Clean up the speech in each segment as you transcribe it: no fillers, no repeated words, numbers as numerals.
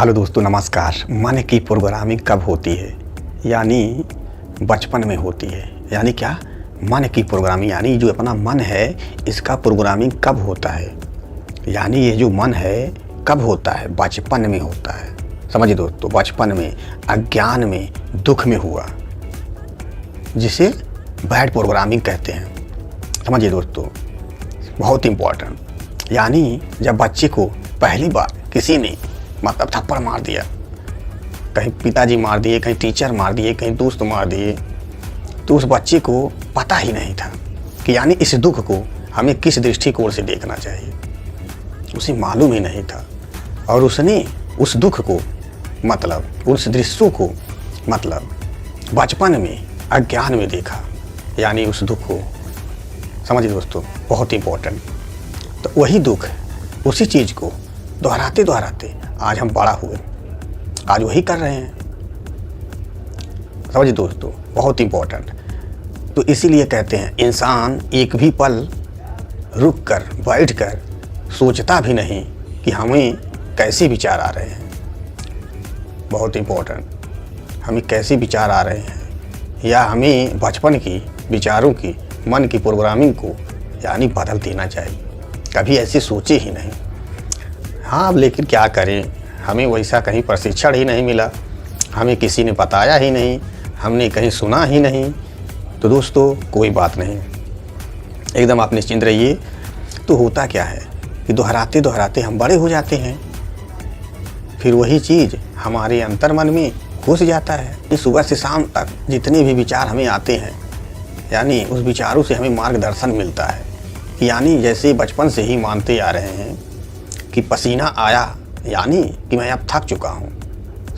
Hello दोस्तों, नमस्कार। मन की प्रोग्रामिंग कब होती है? यानी बचपन में होती है। यानी क्या? मन की प्रोग्रामिंग, यानी जो अपना मन है इसका प्रोग्रामिंग कब होता है? यानी ये जो मन है कब होता है? बचपन में होता है। समझिए दोस्तों, बचपन में, अज्ञान में, दुख में हुआ, जिसे बैड प्रोग्रामिंग कहते हैं। समझिए दोस्तों, बहुत इम्पोर्टेंट। यानी जब बच्चे को पहली बार किसी ने मतलब थप्पड़ मार दिया, कहीं पिताजी मार दिए, कहीं टीचर मार दिए, कहीं दोस्त मार दिए, तो उस बच्चे को पता ही नहीं था कि यानी इस दुख को हमें किस दृष्टिकोण से देखना चाहिए। उसे मालूम ही नहीं था और उसने उस दुख को मतलब उस दृश्यों को मतलब बचपन में अज्ञान में देखा, यानी उस दुख को। समझिए दोस्तों, बहुत इम्पोर्टेंट। तो वही दुख, उसी चीज़ को दोहराते दोहराते आज हम बड़ा हुए, आज वही कर रहे हैं। समझिए दोस्तों, बहुत इम्पोर्टेंट। तो इसीलिए कहते हैं इंसान एक भी पल रुक कर बैठ कर सोचता भी नहीं कि हमें कैसे विचार आ रहे हैं। बहुत इम्पोर्टेंट, हमें कैसे विचार आ रहे हैं, या हमें बचपन की विचारों की, मन की प्रोग्रामिंग को यानी बदल देना चाहिए। कभी ऐसे सोचे ही नहीं। हाँ, लेकिन क्या करें, हमें वैसा कहीं प्रशिक्षण ही नहीं मिला, हमें किसी ने बताया ही नहीं, हमने कहीं सुना ही नहीं। तो दोस्तों कोई बात नहीं, एकदम आप निश्चिंत रहिए। तो होता क्या है कि दोहराते दोहराते हम बड़े हो जाते हैं, फिर वही चीज़ हमारे अंतर्मन में घुस जाता है। सुबह से शाम तक जितने भी विचार हमें आते हैं, यानी उस विचारों से हमें मार्गदर्शन मिलता है। यानी जैसे बचपन से ही मानते आ रहे हैं कि पसीना आया यानी कि मैं अब थक चुका हूँ।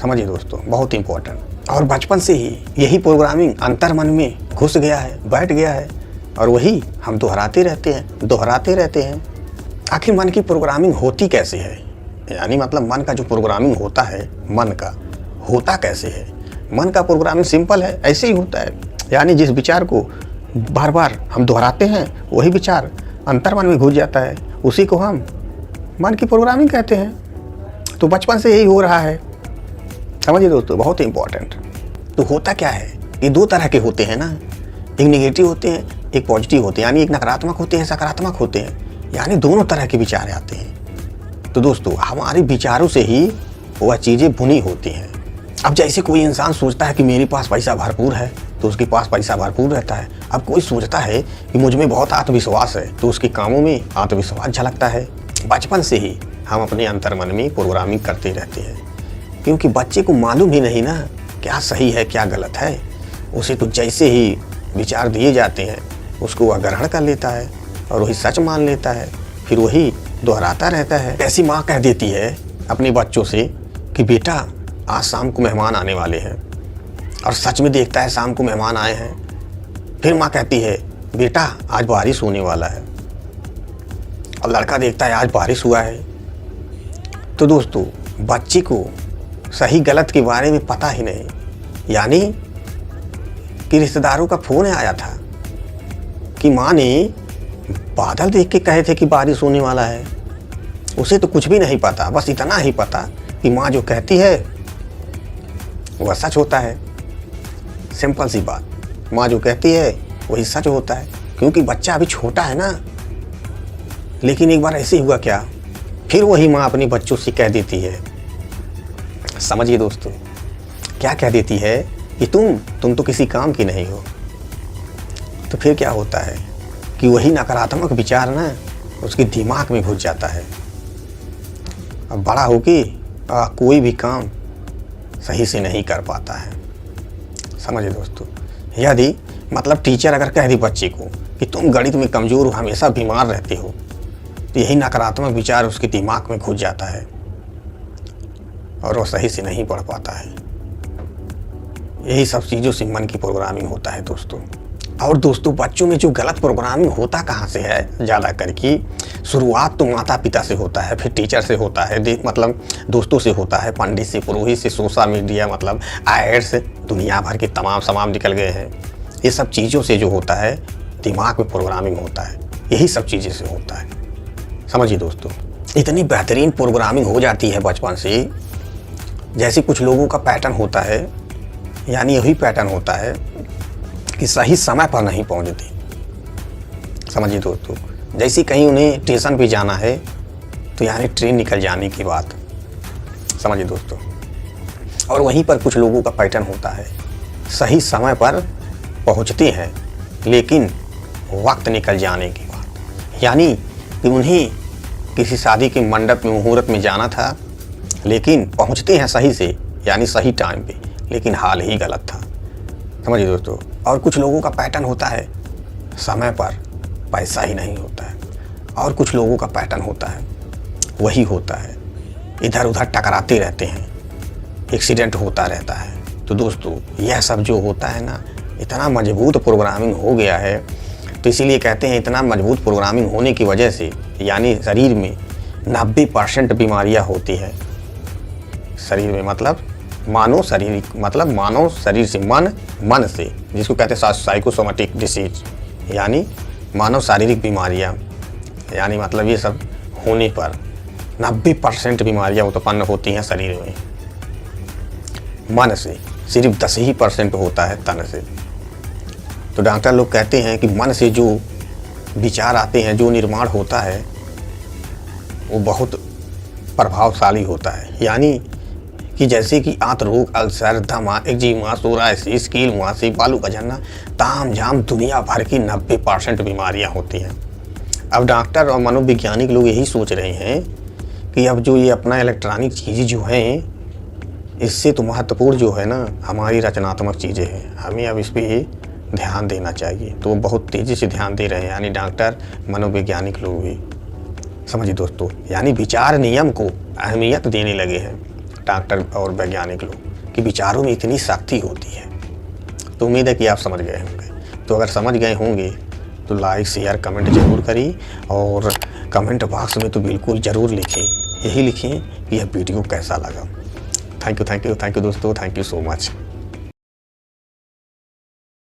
समझिए दोस्तों, बहुत इम्पोर्टेंट। और बचपन से ही यही प्रोग्रामिंग अंतर्मन में घुस गया है, बैठ गया है, और वही हम दोहराते रहते हैं। आखिर मन की प्रोग्रामिंग होती कैसे है? यानी मतलब मन का जो प्रोग्रामिंग होता है, मन का होता कैसे है? मन का प्रोग्रामिंग सिंपल है, ऐसे ही होता है। यानी जिस विचार को बार बार हम दोहराते हैं वही विचार अंतर्मन में घुस जाता है, उसी को हम मन की प्रोग्रामिंग कहते हैं। तो बचपन से यही हो रहा है। समझिए दोस्तों, बहुत इंपॉर्टेंट। तो होता क्या है, ये दो तरह के होते हैं ना, एक नेगेटिव होते हैं, एक पॉजिटिव होते हैं। यानी एक नकारात्मक होते हैं, सकारात्मक होते हैं, यानी दोनों तरह के विचार आते हैं। तो दोस्तों हमारे विचारों से ही वह चीज़ें बुनी होती हैं। अब जैसे कोई इंसान सोचता है कि मेरे पास पैसा भरपूर है, तो उसके पास पैसा भरपूर रहता है। अब कोई सोचता है कि मुझ में बहुत आत्मविश्वास है, तो उसके कामों में आत्मविश्वास झलकता है। बचपन से ही हम अपने अंतर्मन में प्रोग्रामिंग करते रहते हैं, क्योंकि बच्चे को मालूम ही नहीं ना क्या सही है क्या गलत है। उसे तो जैसे ही विचार दिए जाते हैं उसको वह ग्रहण कर लेता है और वही सच मान लेता है, फिर वही दोहराता रहता है। ऐसी माँ कह देती है अपने बच्चों से कि बेटा आज शाम को मेहमान आने वाले हैं, और सच में देखता है शाम को मेहमान आए हैं। फिर माँ कहती है बेटा आज बारिश होने वाला है, और लड़का देखता है आज बारिश हुआ है। तो दोस्तों बच्चे को सही गलत के बारे में पता ही नहीं। यानी कि रिश्तेदारों का फोन आया था कि माँ ने बादल देख के कहे थे कि बारिश होने वाला है। उसे तो कुछ भी नहीं पता, बस इतना ही पता कि माँ जो कहती है वह सच होता है। सिंपल सी बात, माँ जो कहती है वही सच होता है, क्योंकि बच्चा अभी छोटा है ना। लेकिन एक बार ऐसे हुआ क्या, फिर वही माँ अपने बच्चों से कह देती है, समझिए दोस्तों क्या कह देती है कि तुम तो किसी काम की नहीं हो। तो फिर क्या होता है कि वही नकारात्मक विचार ना उसके दिमाग में घुस जाता है। अब बड़ा होके कोई भी काम सही से नहीं कर पाता है। समझिए दोस्तों, यदि मतलब टीचर अगर कह दी बच्चे को कि तुम गणित में कमज़ोर हो, हमेशा बीमार रहते हो, तो यही नकारात्मक विचार उसके दिमाग में घुस जाता है और वो सही से नहीं पढ़ पाता है। यही सब चीज़ों से मन की प्रोग्रामिंग होता है दोस्तों। और दोस्तों बच्चों में जो गलत प्रोग्रामिंग होता कहाँ से है? ज़्यादा करके शुरुआत तो माता पिता से होता है, फिर टीचर से होता है, मतलब दोस्तों से होता है, पंडित से, पुरोहित से, सोशल मीडिया मतलब एड्स, दुनिया भर के तमाम निकल गए हैं। ये सब चीज़ों से जो होता है दिमाग में प्रोग्रामिंग होता है, यही सब चीज़ें से होता है। समझिए दोस्तों, इतनी बेहतरीन प्रोग्रामिंग हो जाती है बचपन से जैसे कुछ लोगों का पैटर्न होता है, यानी यही पैटर्न होता है कि सही समय पर नहीं पहुंचते। समझिए दोस्तों, जैसे कहीं उन्हें स्टेशन पे जाना है तो यानी ट्रेन निकल जाने की बात, समझिए दोस्तों। और वहीं पर कुछ लोगों का पैटर्न होता है, सही समय पर पहुंचते हैं लेकिन वक्त निकल जाने की बात, यानी कि उन्हें किसी शादी के मंडप में मुहूर्त में जाना था लेकिन पहुंचते हैं सही से, यानी सही टाइम पे, लेकिन हाल ही गलत था। समझिए दोस्तों। और कुछ लोगों का पैटर्न होता है, समय पर पैसा ही नहीं होता है। और कुछ लोगों का पैटर्न होता है, वही होता है, इधर उधर टकराते रहते हैं, एक्सीडेंट होता रहता है। तो दोस्तों यह सब जो होता है ना, इतना मजबूत प्रोग्रामिंग हो गया है। तो इसीलिए कहते हैं इतना मजबूत प्रोग्रामिंग होने की वजह से, यानी शरीर में 90% बीमारियां होती है। शरीर में मतलब मानव शरीर से मन से, जिसको कहते हैं साइकोसोमेटिक डिसीज, यानी मानव शारीरिक बीमारियां, यानी मतलब ये सब होने पर 90% बीमारियां उत्पन्न होती हैं शरीर में मन से, सिर्फ 10% होता है तन से। तो डॉक्टर लोग कहते हैं कि मन से जो विचार आते हैं, जो निर्माण होता है, वो बहुत प्रभावशाली होता है। यानी कि जैसे कि आंत रोग, अल्सर, दमा, एक्जिमा, सोराइसिस, कील मुहासे, बालू का झरना, ताम झाम दुनिया भर की 90% बीमारियां होती हैं। अब डॉक्टर और मनोवैज्ञानिक लोग यही सोच रहे हैं कि अब जो ये अपना इलेक्ट्रॉनिक चीज़ें जो हैं, इससे तो महत्वपूर्ण जो है ना हमारी रचनात्मक चीज़ें हैं, हमें अब इस पर ध्यान देना चाहिए। तो वो बहुत तेज़ी से ध्यान दे रहे हैं, यानी डॉक्टर, मनोवैज्ञानिक लोग भी। समझिए दोस्तों, यानी विचार नियम को अहमियत देने लगे हैं डॉक्टर और वैज्ञानिक लोग कि विचारों में इतनी शक्ति होती है। तो उम्मीद है कि आप समझ गए होंगे। तो अगर समझ गए होंगे तो लाइक, शेयर, कमेंट जरूर करिए, और कमेंट बॉक्स में तो बिल्कुल ज़रूर लिखें, यही लिखें कि यह वीडियो कैसा लगा। थैंक यू दोस्तों, थैंक यू सो मच।